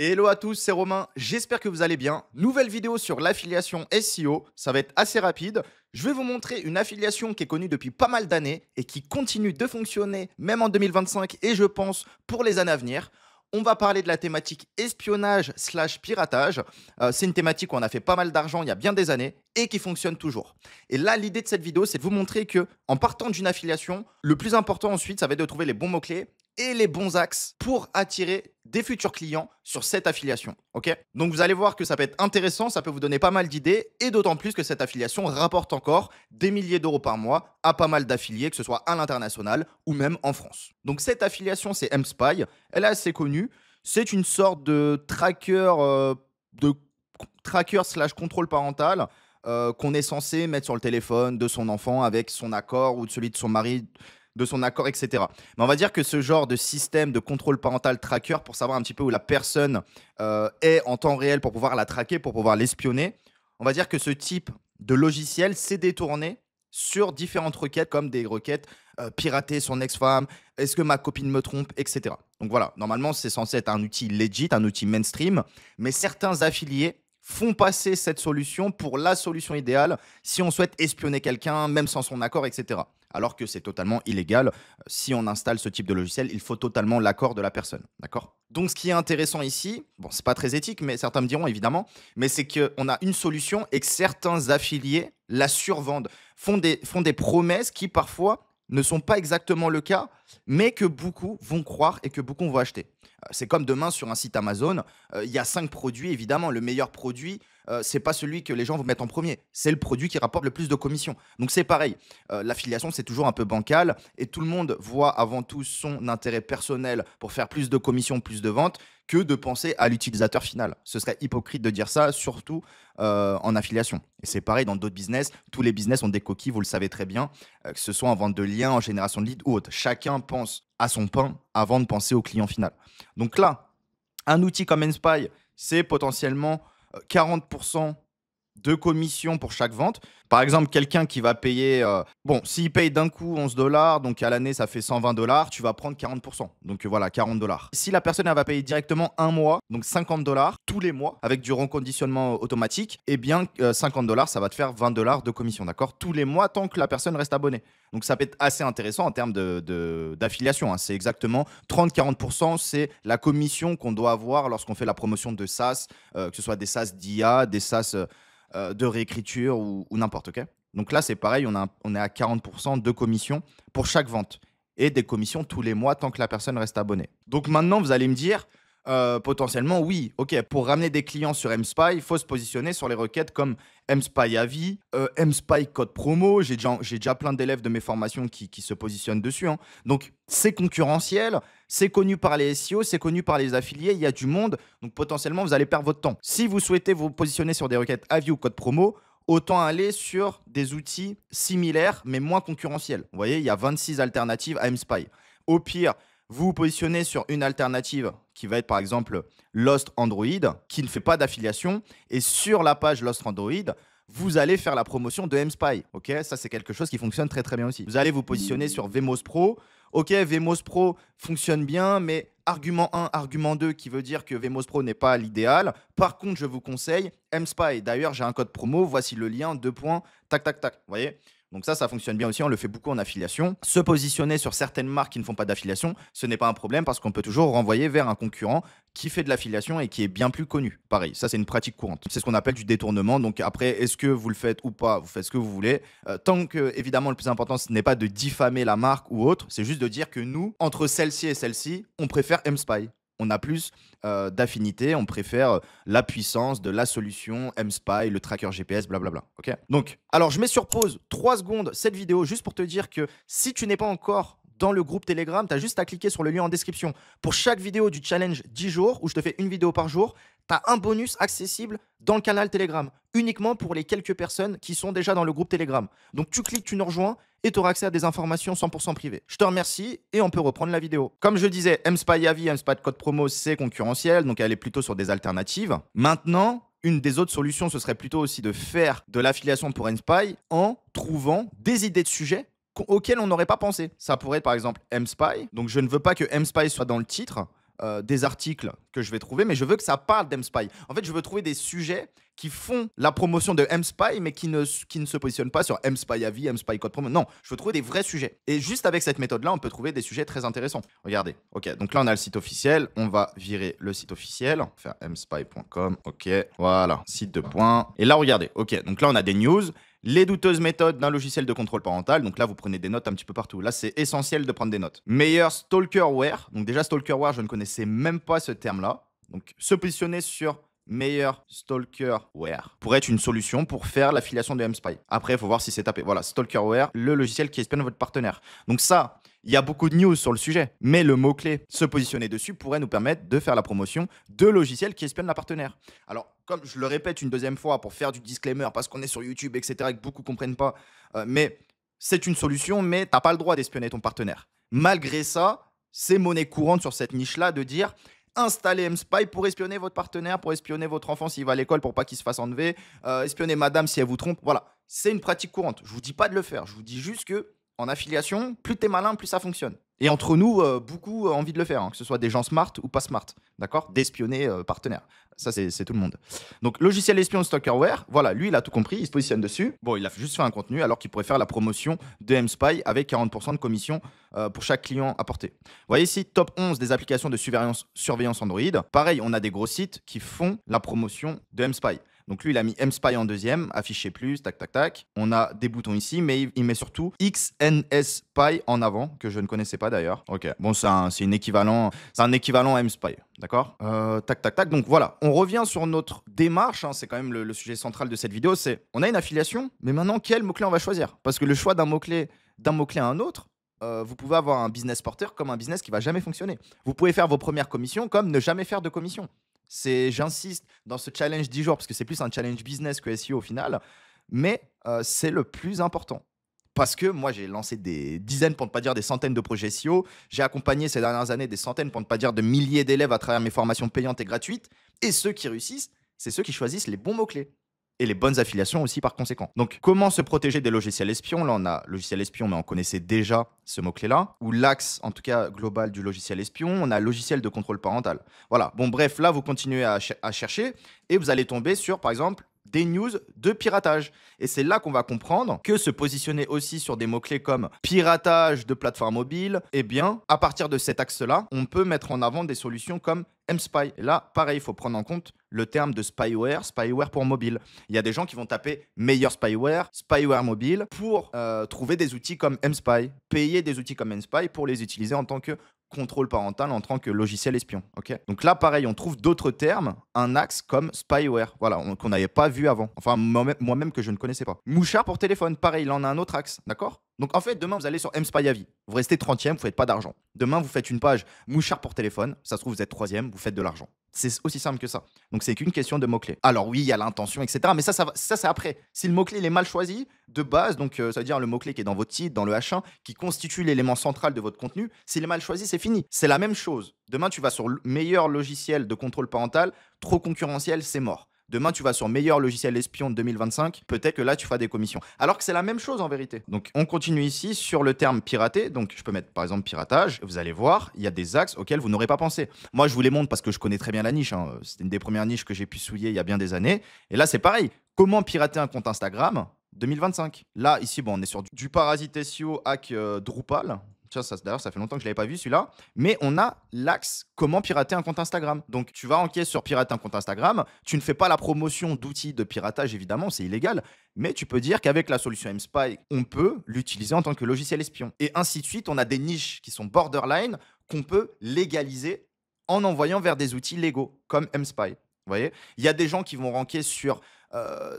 Hello à tous, c'est Romain, j'espère que vous allez bien. Nouvelle vidéo sur l'affiliation SEO, ça va être assez rapide. Je vais vous montrer une affiliation qui est connue depuis pas mal d'années et qui continue de fonctionner même en 2025 et je pense pour les années à venir. On va parler de la thématique espionnage slash piratage. C'est une thématique où on a fait pas mal d'argent il y a bien des années et qui fonctionne toujours. Et là, l'idée de cette vidéo, c'est de vous montrer que en partant d'une affiliation, le plus important ensuite, ça va être de trouver les bons mots-clés et les bons axes pour attirer des futurs clients sur cette affiliation. Ok. Donc vous allez voir que ça peut être intéressant, ça peut vous donner pas mal d'idées et d'autant plus que cette affiliation rapporte encore des milliers d'euros par mois à pas mal d'affiliés, que ce soit à l'international ou même en France. Donc cette affiliation, c'est Mspy, elle est assez connue. C'est une sorte de tracker slash contrôle parental qu'on est censé mettre sur le téléphone de son enfant avec son accord ou de celui de son mari, de son accord, etc. Mais on va dire que ce genre de système de contrôle parental tracker, pour savoir un petit peu où la personne est en temps réel pour pouvoir la traquer, pour pouvoir l'espionner, on va dire que ce type de logiciel s'est détourné sur différentes requêtes, comme des requêtes pirater son ex-femme, est-ce que ma copine me trompe, etc. Donc voilà, normalement, c'est censé être un outil legit, un outil mainstream, mais certains affiliés font passer cette solution pour la solution idéale si on souhaite espionner quelqu'un, même sans son accord, etc. Alors que c'est totalement illégal. Si on installe ce type de logiciel, il faut totalement l'accord de la personne. D'accord? Donc, ce qui est intéressant ici, bon, c'est pas très éthique, mais certains me diront évidemment, mais c'est qu'on a une solution et que certains affiliés la survendent, font des promesses qui parfois ne sont pas exactement le cas, mais que beaucoup vont croire et que beaucoup vont acheter. C'est comme demain sur un site Amazon, il y a 5 produits, évidemment, le meilleur produit, c'est pas celui que les gens vont mettre en premier, c'est le produit qui rapporte le plus de commissions. Donc c'est pareil, l'affiliation c'est toujours un peu bancal et tout le monde voit avant tout son intérêt personnel pour faire plus de commissions, plus de ventes, que de penser à l'utilisateur final. Ce serait hypocrite de dire ça, surtout en affiliation. Et c'est pareil dans d'autres business, tous les business ont des coquilles, vous le savez très bien, que ce soit en vente de liens, en génération de leads ou autre. Chacun pense à son pain avant de penser au client final. Donc là, un outil comme Enspy, c'est potentiellement 40% de commission pour chaque vente. Par exemple, quelqu'un qui va payer, bon, s'il paye d'un coup 11 dollars, donc à l'année, ça fait 120 dollars, tu vas prendre 40%. Donc voilà, 40 dollars. Si la personne, elle va payer directement un mois, donc 50 dollars tous les mois, avec du reconditionnement automatique, eh bien, 50 dollars, ça va te faire 20 dollars de commission, d'accord? Tous les mois, tant que la personne reste abonnée. Donc ça peut être assez intéressant en termes d'affiliation. Hein. C'est exactement 30-40%, c'est la commission qu'on doit avoir lorsqu'on fait la promotion de SaaS, que ce soit des SaaS d'IA, des SaaS de réécriture ou n'importe, ok. Donc là, c'est pareil, on est à 40% de commission pour chaque vente et des commissions tous les mois tant que la personne reste abonnée. Donc maintenant, vous allez me dire, potentiellement, oui, ok, pour ramener des clients sur Mspy, il faut se positionner sur les requêtes comme Mspy Avis, Mspy Code Promo. J'ai déjà plein d'élèves de mes formations qui se positionnent dessus. Hein. Donc, c'est concurrentiel, c'est connu par les SEO, c'est connu par les affiliés, il y a du monde. Donc, potentiellement, vous allez perdre votre temps. Si vous souhaitez vous positionner sur des requêtes Avis ou Code Promo, autant aller sur des outils similaires, mais moins concurrentiels. Vous voyez, il y a 26 alternatives à Mspy. Au pire, vous vous positionnez sur une alternative qui va être par exemple Lost Android, qui ne fait pas d'affiliation. Et sur la page Lost Android, vous allez faire la promotion de Mspy. Ok, ça, c'est quelque chose qui fonctionne très très bien aussi. Vous allez vous positionner sur Vemos Pro. Ok, Vemos Pro fonctionne bien, mais argument 1, argument 2, qui veut dire que Vemos Pro n'est pas l'idéal. Par contre, je vous conseille Mspy. D'ailleurs, j'ai un code promo. Voici le lien, 2 points, tac, tac, tac. Vous voyez ? Donc ça fonctionne bien aussi, on le fait beaucoup en affiliation. Se positionner sur certaines marques qui ne font pas d'affiliation, ce n'est pas un problème parce qu'on peut toujours renvoyer vers un concurrent qui fait de l'affiliation et qui est bien plus connu. Pareil, ça c'est une pratique courante. C'est ce qu'on appelle du détournement. Donc après, est-ce que vous le faites ou pas, vous faites ce que vous voulez. Tant que, évidemment, le plus important, ce n'est pas de diffamer la marque ou autre, c'est juste de dire que nous, entre celle-ci et celle-ci, on préfère Mspy. On a plus d'affinité, on préfère la puissance de la solution Mspy, le tracker GPS, blablabla. Ok. Donc, alors je mets sur pause 3 secondes cette vidéo juste pour te dire que si tu n'es pas encore dans le groupe Telegram, tu as juste à cliquer sur le lien en description. Pour chaque vidéo du challenge 10 jours, où je te fais une vidéo par jour, tu as un bonus accessible dans le canal Telegram, uniquement pour les quelques personnes qui sont déjà dans le groupe Telegram. Donc tu cliques, tu nous rejoins et tu auras accès à des informations 100% privées. Je te remercie et on peut reprendre la vidéo. Comme je disais, Mspy Avis, Mspy Code Promo, c'est concurrentiel, donc elle est plutôt sur des alternatives. Maintenant, une des autres solutions, ce serait plutôt aussi de faire de l'affiliation pour Mspy en trouvant des idées de sujets auxquels on n'aurait pas pensé. Ça pourrait être par exemple Mspy. Donc je ne veux pas que Mspy soit dans le titre. des articles que je vais trouver, mais je veux que ça parle d'Mspy. En fait, je veux trouver des sujets qui font la promotion de Mspy, mais qui ne se positionnent pas sur Mspy à vie, Mspy code promo. Non, je veux trouver des vrais sujets. Et juste avec cette méthode-là, on peut trouver des sujets très intéressants. Regardez. Ok, donc là, on a le site officiel. On va virer le site officiel. On va faire mspy.com. Ok, voilà, site de points. Et là, regardez. Ok, donc là, on a des news. Les douteuses méthodes d'un logiciel de contrôle parental. Donc là, vous prenez des notes un petit peu partout. Là, c'est essentiel de prendre des notes. Meilleur stalkerware. Donc déjà, stalkerware, je ne connaissais même pas ce terme-là. Donc se positionner sur meilleur stalkerware pourrait être une solution pour faire l'affiliation de Mspy. Après, il faut voir si c'est tapé. Voilà, stalkerware, le logiciel qui espionne votre partenaire. Donc ça, il y a beaucoup de news sur le sujet, mais le mot-clé se positionner dessus pourrait nous permettre de faire la promotion de logiciels qui espionnent la partenaire. Alors, comme je le répète une deuxième fois pour faire du disclaimer, parce qu'on est sur YouTube, etc., et que beaucoup ne comprennent pas, mais c'est une solution, mais tu n'as pas le droit d'espionner ton partenaire. Malgré ça, c'est monnaie courante sur cette niche-là de dire installez Mspy pour espionner votre partenaire, pour espionner votre enfant s'il va à l'école pour pas qu'il se fasse enlever, espionner madame si elle vous trompe. Voilà, c'est une pratique courante. Je vous dis pas de le faire, je vous dis juste que en affiliation, plus t'es malin, plus ça fonctionne. Et entre nous, beaucoup ont envie de le faire, hein, que ce soit des gens smart ou pas smart, d'accord? D'espionner partenaire. Ça, c'est tout le monde. Donc, logiciel espion stalkerware, voilà, lui, il a tout compris, il se positionne dessus. Bon, il a juste fait un contenu alors qu'il pourrait faire la promotion de Mspy avec 40% de commission pour chaque client apporté. Vous voyez ici, top 11 des applications de surveillance Android. Pareil, on a des gros sites qui font la promotion de Mspy. Donc lui, il a mis Mspy en deuxième, afficher plus, tac, tac, tac. On a des boutons ici, mais il met surtout XNSPy en avant, que je ne connaissais pas d'ailleurs. Ok, bon, c'est un équivalent Mspy, d'accord. Tac, tac, tac. Donc voilà, on revient sur notre démarche, hein, c'est quand même le sujet central de cette vidéo, c'est on a une affiliation, mais maintenant, quel mot-clé on va choisir? Parce que le choix d'un mot-clé à un autre, vous pouvez avoir un business porteur comme un business qui va jamais fonctionner. Vous pouvez faire vos premières commissions comme ne jamais faire de commission. J'insiste dans ce challenge 10 jours parce que c'est plus un challenge business que SEO au final, mais c'est le plus important. Parce que moi, j'ai lancé des dizaines, pour ne pas dire des centaines de projets SEO. J'ai accompagné ces dernières années des centaines, pour ne pas dire de milliers d'élèves à travers mes formations payantes et gratuites. Et ceux qui réussissent, c'est ceux qui choisissent les bons mots-clés. Et les bonnes affiliations aussi par conséquent. Donc, comment se protéger des logiciels espions? Là, on a logiciel espion, mais on connaissait déjà ce mot-clé-là. Ou l'axe, en tout cas, global du logiciel espion. On a logiciel de contrôle parental. Voilà. Bon, bref, là, vous continuez à chercher et vous allez tomber sur, par exemple, des news de piratage. Et c'est là qu'on va comprendre que se positionner aussi sur des mots-clés comme piratage de plateformes mobiles, eh bien, à partir de cet axe-là, on peut mettre en avant des solutions comme Mspy. Et là, pareil, il faut prendre en compte le terme de spyware pour mobile. Il y a des gens qui vont taper meilleur spyware mobile pour trouver des outils comme Mspy, payer des outils comme Mspy pour les utiliser en tant que contrôle parental, en tant que logiciel espion. Okay, donc là, pareil, on trouve d'autres termes, un axe comme spyware, voilà, qu'on n'avait pas vu avant. Enfin, moi-même que je ne connaissais pas. Mouchard pour téléphone, pareil, il en a un autre axe, d'accord? Donc en fait, demain, vous allez sur Mspy à vie. Vous restez 30e, vous ne faites pas d'argent. Demain, vous faites une page Mouchard pour téléphone. Ça se trouve, vous êtes 3e, vous faites de l'argent. C'est aussi simple que ça. Donc c'est qu'une question de mots-clés. Alors oui, il y a l'intention, etc. Mais ça c'est après. Si le mot-clé il est mal choisi de base, donc ça veut dire le mot-clé qui est dans votre titre, dans le H1, qui constitue l'élément central de votre contenu, s'il est mal choisi, c'est fini. C'est la même chose. Demain, tu vas sur le meilleur logiciel de contrôle parental, trop concurrentiel, c'est mort. Demain, tu vas sur meilleur logiciel espion de 2025, peut-être que là, tu feras des commissions. Alors que c'est la même chose en vérité. Donc, on continue ici sur le terme pirater. Donc, je peux mettre par exemple piratage. Vous allez voir, il y a des axes auxquels vous n'aurez pas pensé. Moi, je vous les montre parce que je connais très bien la niche, hein. C'était une des premières niches que j'ai pu souiller il y a bien des années. Et là, c'est pareil. Comment pirater un compte Instagram 2025. Là, ici, bon, on est sur du parasite SEO hack Drupal. Tiens, d'ailleurs, ça fait longtemps que je ne l'avais pas vu celui-là. Mais on a l'axe comment pirater un compte Instagram. Donc, tu vas enquêter sur pirater un compte Instagram. Tu ne fais pas la promotion d'outils de piratage, évidemment, c'est illégal. Mais tu peux dire qu'avec la solution Mspy, on peut l'utiliser en tant que logiciel espion. Et ainsi de suite, on a des niches qui sont borderline qu'on peut légaliser en envoyant vers des outils légaux, comme Mspy. Vous voyez, il y a des gens qui vont ranker sur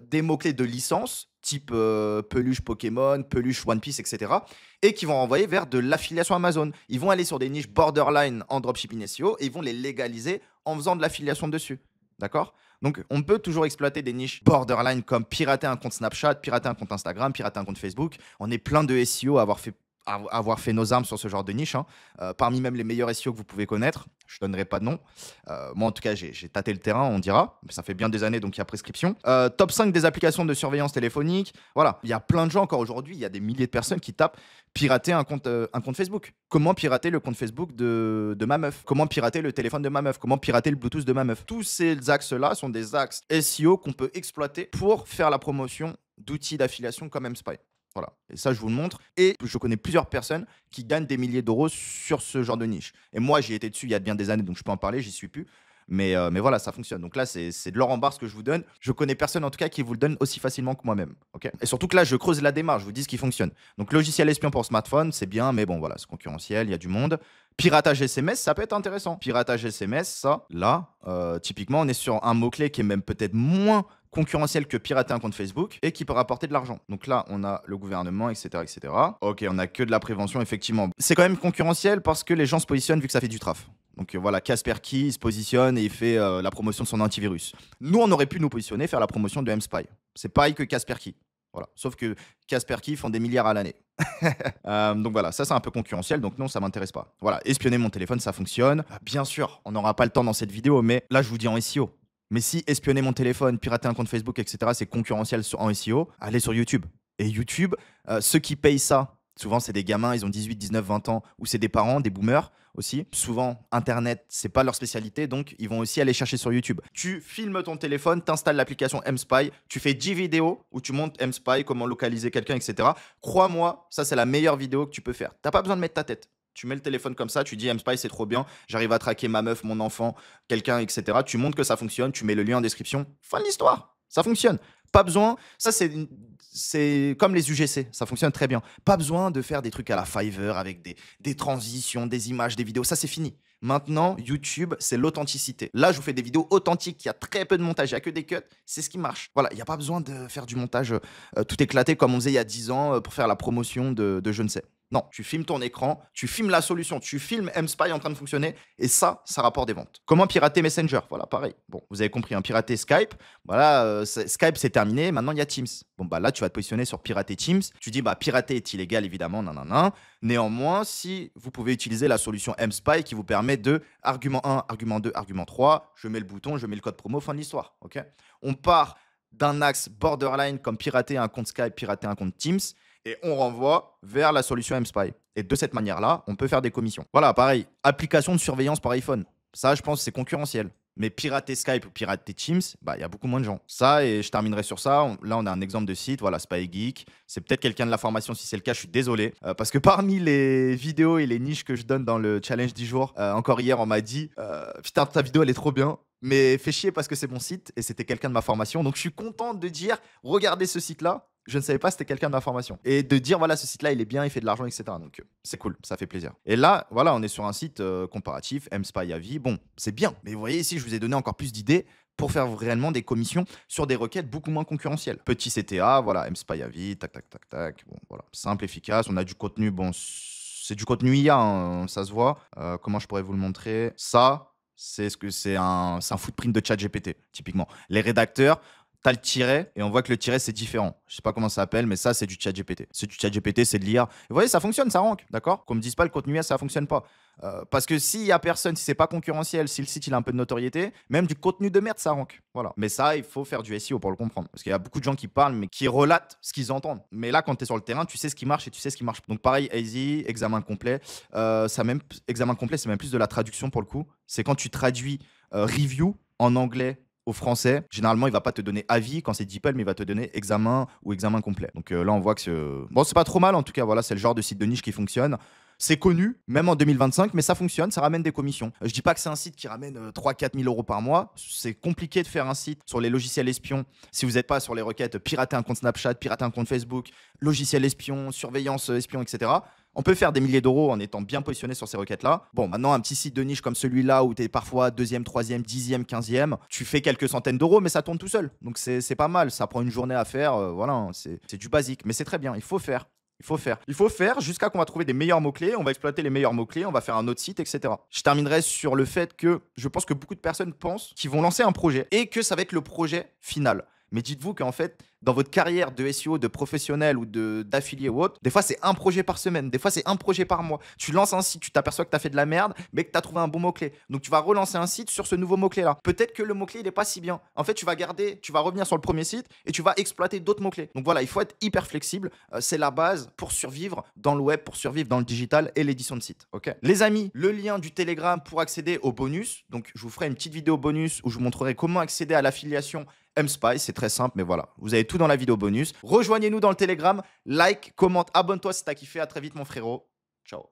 des mots-clés de licence, type peluche Pokémon, peluche One Piece, etc. et qui vont renvoyer vers de l'affiliation Amazon. Ils vont aller sur des niches borderline en dropshipping SEO et ils vont les légaliser en faisant de l'affiliation dessus. D'accord? Donc, on peut toujours exploiter des niches borderline comme pirater un compte Snapchat, pirater un compte Instagram, pirater un compte Facebook. On est plein de SEO à avoir fait nos armes sur ce genre de niche, hein. Parmi même les meilleurs SEO que vous pouvez connaître. Je donnerai pas de nom. Moi, en tout cas, j'ai tâté le terrain, on dira. Ça fait bien des années, donc il y a prescription. Top 5 des applications de surveillance téléphonique. Voilà, il y a plein de gens encore aujourd'hui. Il y a des milliers de personnes qui tapent pirater un compte Facebook. Comment pirater le compte Facebook de ma meuf? Comment pirater le téléphone de ma meuf? Comment pirater le Bluetooth de ma meuf? Tous ces axes-là sont des axes SEO qu'on peut exploiter pour faire la promotion d'outils d'affiliation comme MSpy. Voilà. Et ça, je vous le montre. Et je connais plusieurs personnes qui gagnent des milliers d'euros sur ce genre de niche. Et moi, j'y étais dessus il y a bien des années, donc je peux en parler, j'y suis plus. Mais voilà, ça fonctionne. Donc là, c'est de l'or en barre ce que je vous donne. Je connais personne en tout cas qui vous le donne aussi facilement que moi-même. Ok. Et surtout que là, je creuse la démarche, je vous dis ce qui fonctionne. Donc logiciel espion pour smartphone, c'est bien, mais bon, voilà, c'est concurrentiel, il y a du monde. Piratage SMS, ça peut être intéressant. Piratage SMS, ça, là, typiquement, on est sur un mot-clé qui est même peut-être moins concurrentiel que pirater un compte Facebook et qui peut rapporter de l'argent. Donc là, on a le gouvernement, etc., etc. Ok, on a que de la prévention, effectivement. C'est quand même concurrentiel parce que les gens se positionnent vu que ça fait du traf. Donc voilà, Kaspersky il se positionne et il fait la promotion de son antivirus. Nous, on aurait pu nous positionner, faire la promotion de MSpy. C'est pareil que Kaspersky. Voilà. Sauf que Kaspersky font des milliards à l'année. Donc voilà, ça c'est un peu concurrentiel, donc non, ça m'intéresse pas. Voilà, espionner mon téléphone, ça fonctionne. Bien sûr, on n'aura pas le temps dans cette vidéo, mais là, je vous dis en SEO. Mais si espionner mon téléphone, pirater un compte Facebook, etc., c'est concurrentiel en SEO, allez sur YouTube. Et YouTube, ceux qui payent ça, souvent c'est des gamins, ils ont 18, 19, 20 ans, ou c'est des parents, des boomers aussi. Souvent, Internet, c'est pas leur spécialité, donc ils vont aussi aller chercher sur YouTube. Tu filmes ton téléphone, t'installes l'application MSpy, tu fais 10 vidéos où tu montres MSpy, comment localiser quelqu'un, etc. Crois-moi, ça c'est la meilleure vidéo que tu peux faire. T'as pas besoin de mettre ta tête. Tu mets le téléphone comme ça, tu dis MSpy c'est trop bien, j'arrive à traquer ma meuf, mon enfant, quelqu'un, etc. Tu montres que ça fonctionne, tu mets le lien en description. Fin de l'histoire, ça fonctionne. Pas besoin, ça c'est comme les UGC, ça fonctionne très bien. Pas besoin de faire des trucs à la Fiverr avec des transitions, des images, des vidéos, ça c'est fini. Maintenant, YouTube, c'est l'authenticité. Là, je vous fais des vidéos authentiques, il y a très peu de montage, il n'y a que des cuts, c'est ce qui marche. Voilà, il n'y a pas besoin de faire du montage tout éclaté comme on faisait il y a 10 ans pour faire la promotion de je ne sais. Non, tu filmes ton écran, tu filmes la solution, tu filmes MSpy en train de fonctionner et ça rapporte des ventes. Comment pirater Messenger? Voilà, pareil. Bon, vous avez compris, hein, pirater Skype. Voilà, Skype c'est terminé, maintenant il y a Teams. Bon, bah là, tu vas te positionner sur pirater Teams. Tu dis, bah, pirater est illégal évidemment, nanana. Néanmoins, si vous pouvez utiliser la solution MSpy qui vous permet de argument 1, argument 2, argument 3, je mets le bouton, je mets le code promo, fin de l'histoire. Ok. On part d'un axe borderline comme pirater un compte Skype, pirater un compte Teams. Et on renvoie vers la solution MSpy. Et de cette manière-là, on peut faire des commissions. Voilà, pareil, application de surveillance par iPhone. Ça, je pense, c'est concurrentiel. Mais pirater Skype ou pirater Teams, bah, il y a beaucoup moins de gens. Ça, et je terminerai sur ça. Là, on a un exemple de site, voilà, Spy Geek. C'est peut-être quelqu'un de la formation, si c'est le cas, je suis désolé. Parce que parmi les vidéos et les niches que je donne dans le challenge 10 jours, encore hier, on m'a dit putain, ta vidéo, elle est trop bien. Mais fais chier parce que c'est mon site et c'était quelqu'un de ma formation. Donc, je suis content de dire regardez ce site-là. Je ne savais pas c'était quelqu'un de ma formation. Et de dire, voilà, ce site-là, il est bien, il fait de l'argent, etc. Donc, c'est cool, ça fait plaisir. Et là, voilà, on est sur un site comparatif, MSpy à vie. Bon, c'est bien. Mais vous voyez ici, je vous ai donné encore plus d'idées pour faire réellement des commissions sur des requêtes beaucoup moins concurrentielles. Petit CTA, voilà, MSpy à vie, tac, tac, tac, tac. Bon, voilà, simple, efficace. On a du contenu, bon, c'est du contenu IA, hein, ça se voit. Comment je pourrais vous le montrer? Ça, c'est un footprint de ChatGPT, typiquement. Les rédacteurs, t'as le tiret et on voit que le tiret c'est différent. Je sais pas comment ça s'appelle, mais ça c'est du ChatGPT. C'est du ChatGPT, c'est de l'IA. Vous voyez, ça fonctionne, ça rank, d'accord? Qu'on me dise pas le contenu IA, ça fonctionne pas. Parce que s'il y a personne, si c'est pas concurrentiel, si le site il a un peu de notoriété, même du contenu de merde, ça rank. Voilà. Mais ça, il faut faire du SEO pour le comprendre. Parce qu'il y a beaucoup de gens qui parlent, mais qui relatent ce qu'ils entendent. Mais là, quand tu es sur le terrain, tu sais ce qui marche et tu sais ce qui marche pas. Donc pareil, easy, examen complet. Examen complet, c'est même plus de la traduction pour le coup. C'est quand tu traduis review en anglais au français, généralement, il va pas te donner avis quand c'est DeepL, mais il va te donner examen ou examen complet. Donc là, on voit que bon, c'est pas trop mal en tout cas. Voilà, c'est le genre de site de niche qui fonctionne. C'est connu, même en 2025, mais ça fonctionne, ça ramène des commissions. Je dis pas que c'est un site qui ramène 3-4 000 euros par mois. C'est compliqué de faire un site sur les logiciels espions si vous n'êtes pas sur les requêtes pirater un compte Snapchat, pirater un compte Facebook, logiciel espion, surveillance espion, etc. On peut faire des milliers d'euros en étant bien positionné sur ces requêtes-là. Bon, maintenant, un petit site de niche comme celui-là où tu es parfois deuxième, troisième, dixième, quinzième, tu fais quelques centaines d'euros, mais ça tourne tout seul. Donc, c'est pas mal. Ça prend une journée à faire. Voilà, c'est du basique. Mais c'est très bien. Il faut faire. Il faut faire jusqu'à qu'on va trouver des meilleurs mots-clés, on va exploiter les meilleurs mots-clés, on va faire un autre site, etc. Je terminerai sur le fait que je pense que beaucoup de personnes pensent qu'ils vont lancer un projet et que ça va être le projet final. Mais dites-vous qu'en fait, dans votre carrière de SEO, de professionnel ou d'affilié ou autre, des fois c'est un projet par semaine, des fois c'est un projet par mois. Tu lances un site, tu t'aperçois que tu as fait de la merde, mais que tu as trouvé un bon mot-clé. Donc tu vas relancer un site sur ce nouveau mot-clé-là. Peut-être que le mot-clé, il n'est pas si bien. En fait, tu vas garder, tu vas revenir sur le premier site et tu vas exploiter d'autres mots-clés. Donc voilà, il faut être hyper flexible. C'est la base pour survivre dans le web, pour survivre dans le digital et l'édition de site. Ok. Les amis, le lien du Telegram pour accéder au bonus. Donc je vous ferai une petite vidéo bonus où je vous montrerai comment accéder à l'affiliation MSpice, c'est très simple, mais voilà, vous avez tout dans la vidéo bonus. Rejoignez-nous dans le Telegram, like, commente, abonne-toi si t'as kiffé. À très vite, mon frérot. Ciao.